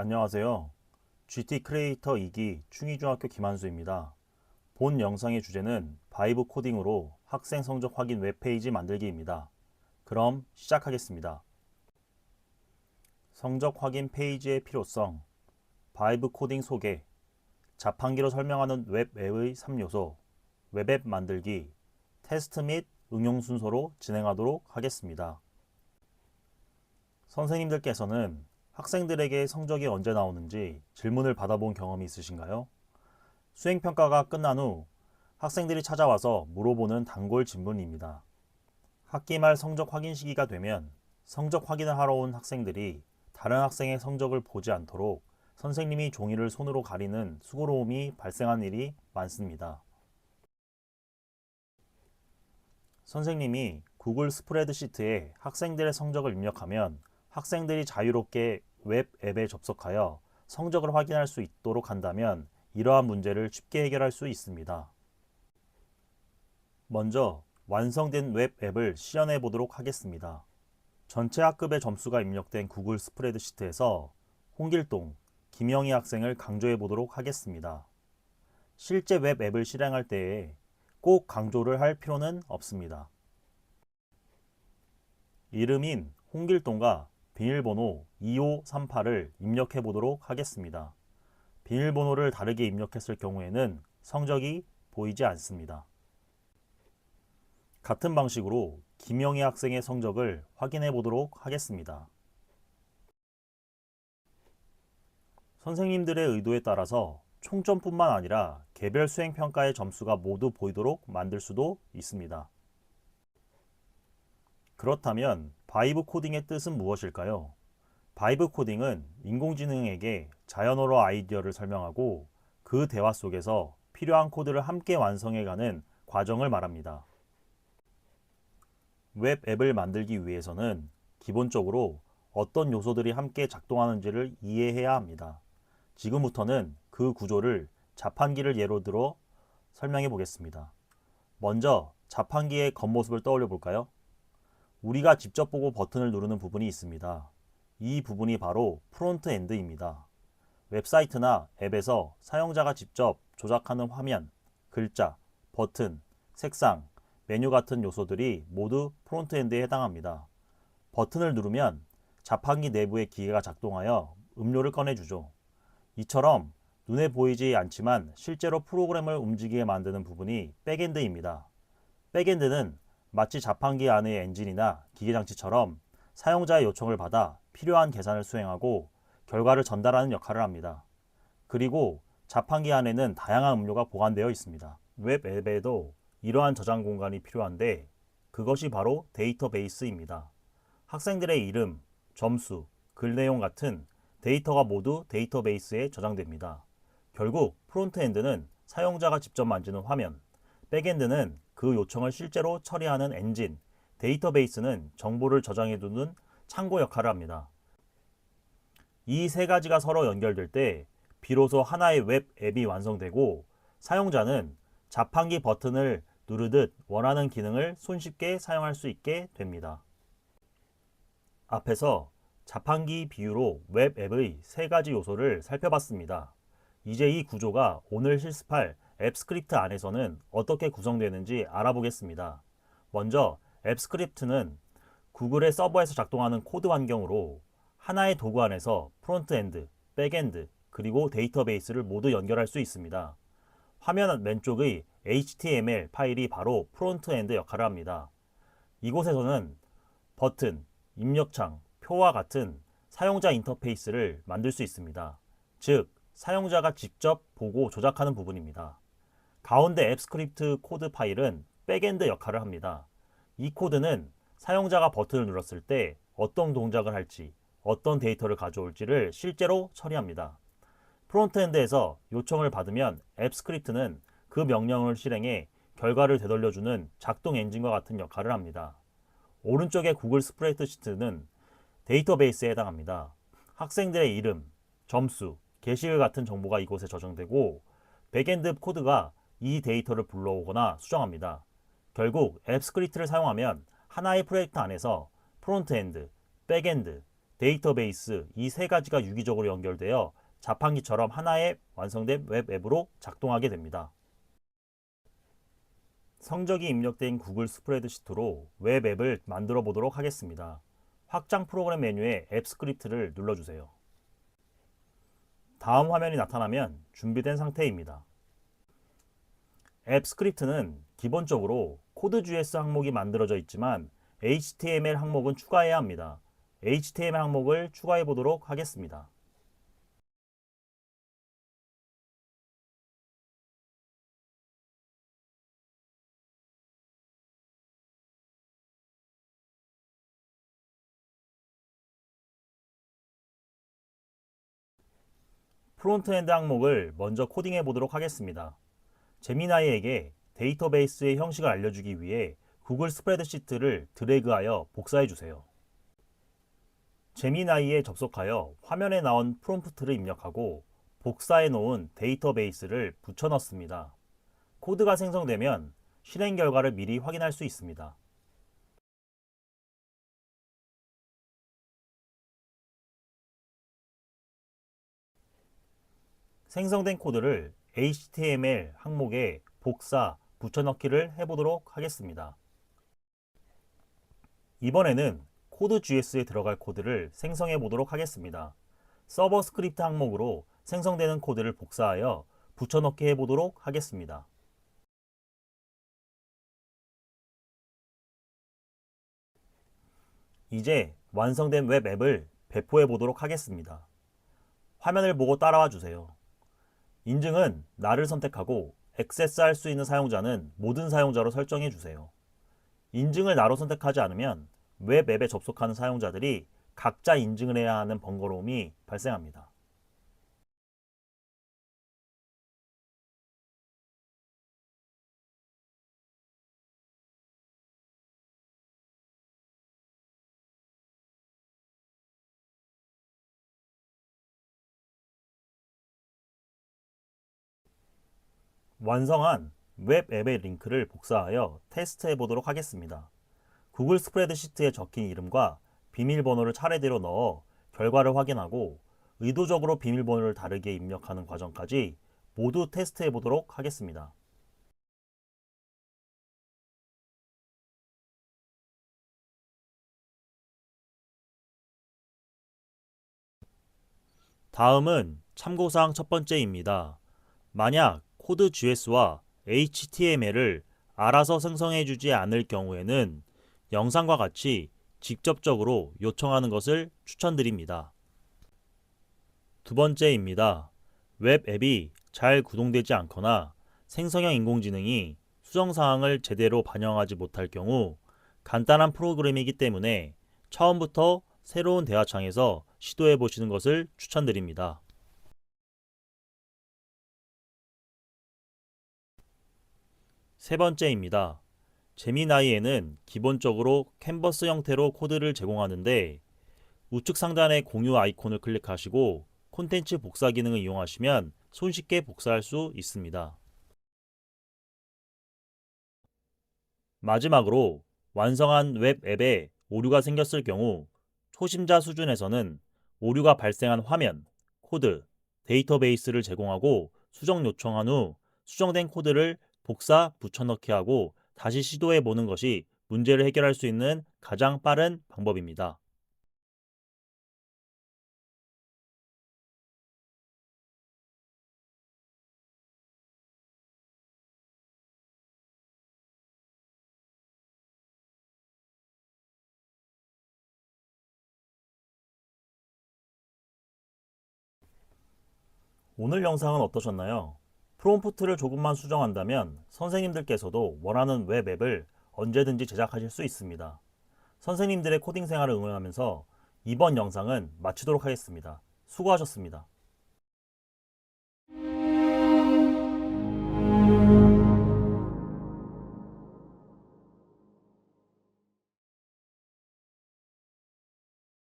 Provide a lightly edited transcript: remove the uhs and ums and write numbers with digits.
안녕하세요. GT 크리에이터 2기 충의중학교 김한수입니다. 본 영상의 주제는 바이브 코딩으로 학생 성적 확인 웹페이지 만들기입니다. 그럼 시작하겠습니다. 성적 확인 페이지의 필요성, 바이브 코딩 소개, 자판기로 설명하는 웹 앱의 3요소, 웹앱 만들기, 테스트 및 응용 순서로 진행하도록 하겠습니다. 선생님들께서는 학생들에게 성적이 언제 나오는지 질문을 받아본 경험이 있으신가요? 수행평가가 끝난 후 학생들이 찾아와서 물어보는 단골 질문입니다. 학기 말 성적 확인 시기가 되면 성적 확인을 하러 온 학생들이 다른 학생의 성적을 보지 않도록 선생님이 종이를 손으로 가리는 수고로움이 발생한 일이 많습니다. 선생님이 구글 스프레드시트에 학생들의 성적을 입력하면 학생들이 자유롭게 웹 앱에 접속하여 성적을 확인할 수 있도록 한다면 이러한 문제를 쉽게 해결할 수 있습니다. 먼저 완성된 웹 앱을 실현해 보도록 하겠습니다. 전체 학급의 점수가 입력된 구글 스프레드시트에서 홍길동, 김영희 학생을 강조해 보도록 하겠습니다. 실제 웹 앱을 실행할 때에 꼭 강조를 할 필요는 없습니다. 이름인 홍길동과 비밀번호 2538을 입력해 보도록 하겠습니다. 비밀번호를 다르게 입력했을 경우에는 성적이 보이지 않습니다. 같은 방식으로 김영희 학생의 성적을 확인해 보도록 하겠습니다. 선생님들의 의도에 따라서 총점뿐만 아니라 개별 수행평가의 점수가 모두 보이도록 만들 수도 있습니다. 그렇다면 바이브 코딩의 뜻은 무엇일까요? 바이브 코딩은 인공지능에게 자연어로 아이디어를 설명하고 그 대화 속에서 필요한 코드를 함께 완성해가는 과정을 말합니다. 웹 앱을 만들기 위해서는 기본적으로 어떤 요소들이 함께 작동하는지를 이해해야 합니다. 지금부터는 그 구조를 자판기를 예로 들어 설명해 보겠습니다. 먼저 자판기의 겉모습을 떠올려 볼까요? 우리가 직접 보고 버튼을 누르는 부분이 있습니다. 이 부분이 바로 프론트 엔드입니다. 웹사이트나 앱에서 사용자가 직접 조작하는 화면, 글자, 버튼, 색상, 메뉴 같은 요소들이 모두 프론트 엔드에 해당합니다. 버튼을 누르면 자판기 내부의 기계가 작동하여 음료를 꺼내주죠. 이처럼 눈에 보이지 않지만 실제로 프로그램을 움직이게 만드는 부분이 백엔드입니다. 백엔드는 마치 자판기 안의 엔진이나 기계장치처럼 사용자의 요청을 받아 필요한 계산을 수행하고 결과를 전달하는 역할을 합니다. 그리고 자판기 안에는 다양한 음료가 보관되어 있습니다. 웹 앱에도 이러한 저장 공간이 필요한데 그것이 바로 데이터베이스입니다. 학생들의 이름, 점수, 글 내용 같은 데이터가 모두 데이터베이스에 저장됩니다. 결국 프론트엔드는 사용자가 직접 만지는 화면, 백엔드는 그 요청을 실제로 처리하는 엔진, 데이터베이스는 정보를 저장해두는 창고 역할을 합니다. 이 세 가지가 서로 연결될 때 비로소 하나의 웹 앱이 완성되고 사용자는 자판기 버튼을 누르듯 원하는 기능을 손쉽게 사용할 수 있게 됩니다. 앞에서 자판기 비유로 웹 앱의 세 가지 요소를 살펴봤습니다. 이제 이 구조가 오늘 실습할 앱 스크립트 안에서는 어떻게 구성되는지 알아보겠습니다. 먼저 앱 스크립트는 구글의 서버에서 작동하는 코드 환경으로 하나의 도구 안에서 프론트엔드, 백엔드, 그리고 데이터베이스를 모두 연결할 수 있습니다. 화면 왼쪽의 HTML 파일이 바로 프론트엔드 역할을 합니다. 이곳에서는 버튼, 입력창, 표와 같은 사용자 인터페이스를 만들 수 있습니다. 즉, 사용자가 직접 보고 조작하는 부분입니다. 가운데 앱 스크립트 코드 파일은 백엔드 역할을 합니다. 이 코드는 사용자가 버튼을 눌렀을 때 어떤 동작을 할지, 어떤 데이터를 가져올지를 실제로 처리합니다. 프론트엔드에서 요청을 받으면 앱 스크립트는 그 명령을 실행해 결과를 되돌려주는 작동 엔진과 같은 역할을 합니다. 오른쪽의 구글 스프레드시트는 데이터베이스에 해당합니다. 학생들의 이름, 점수, 게시글 같은 정보가 이곳에 저장되고 백엔드 코드가 이 데이터를 불러오거나 수정합니다. 결국 앱 스크립트를 사용하면 하나의 프로젝트 안에서 프론트엔드, 백엔드, 데이터베이스 이 세 가지가 유기적으로 연결되어 자판기처럼 하나의 완성된 웹 앱으로 작동하게 됩니다. 성적이 입력된 구글 스프레드시트로 웹 앱을 만들어 보도록 하겠습니다. 확장 프로그램 메뉴에 앱 스크립트를 눌러주세요. 다음 화면이 나타나면 준비된 상태입니다. 앱 스크립트는 기본적으로 Code.js 항목이 만들어져 있지만 HTML 항목은 추가해야 합니다. HTML 항목을 추가해 보도록 하겠습니다. 프론트엔드 항목을 먼저 코딩해 보도록 하겠습니다. 제미나이에게 데이터베이스의 형식을 알려주기 위해 구글 스프레드시트를 드래그하여 복사해 주세요. 제미나이에 접속하여 화면에 나온 프롬프트를 입력하고 복사해 놓은 데이터베이스를 붙여 넣습니다. 코드가 생성되면 실행 결과를 미리 확인할 수 있습니다. 생성된 코드를 HTML 항목에 복사, 붙여넣기를 해보도록 하겠습니다. 이번에는 Code.js에 들어갈 코드를 생성해 보도록 하겠습니다. 서버 스크립트 항목으로 생성되는 코드를 복사하여 붙여넣기 해보도록 하겠습니다. 이제 완성된 웹 앱을 배포해 보도록 하겠습니다. 화면을 보고 따라와 주세요. 인증은 나를 선택하고 액세스할 수 있는 사용자는 모든 사용자로 설정해 주세요. 인증을 나로 선택하지 않으면 웹 앱에 접속하는 사용자들이 각자 인증을 해야 하는 번거로움이 발생합니다. 완성한 웹 앱의 링크를 복사하여 테스트해 보도록 하겠습니다. 구글 스프레드시트에 적힌 이름과 비밀번호를 차례대로 넣어 결과를 확인하고 의도적으로 비밀번호를 다르게 입력하는 과정까지 모두 테스트해 보도록 하겠습니다. 다음은 참고사항 첫 번째입니다. 만약 Code.js와 HTML을 알아서 생성해주지 않을 경우에는 영상과 같이 직접적으로 요청하는 것을 추천드립니다. 두 번째입니다. 웹 앱이 잘 구동되지 않거나 생성형 인공지능이 수정사항을 제대로 반영하지 못할 경우 간단한 프로그램이기 때문에 처음부터 새로운 대화창에서 시도해 보시는 것을 추천드립니다. 세 번째입니다. 제미나이에는 기본적으로 캔버스 형태로 코드를 제공하는데 우측 상단의 공유 아이콘을 클릭하시고 콘텐츠 복사 기능을 이용하시면 손쉽게 복사할 수 있습니다. 마지막으로 완성한 웹 앱에 오류가 생겼을 경우 초심자 수준에서는 오류가 발생한 화면, 코드, 데이터베이스를 제공하고 수정 요청한 후 수정된 코드를 복사, 붙여넣기 하고 다시 시도해 보는 것이 문제를 해결할 수 있는 가장 빠른 방법입니다. 오늘 영상은 어떠셨나요? 프롬프트를 조금만 수정한다면 선생님들께서도 원하는 웹 앱을 언제든지 제작하실 수 있습니다. 선생님들의 코딩 생활을 응원하면서 이번 영상은 마치도록 하겠습니다. 수고하셨습니다.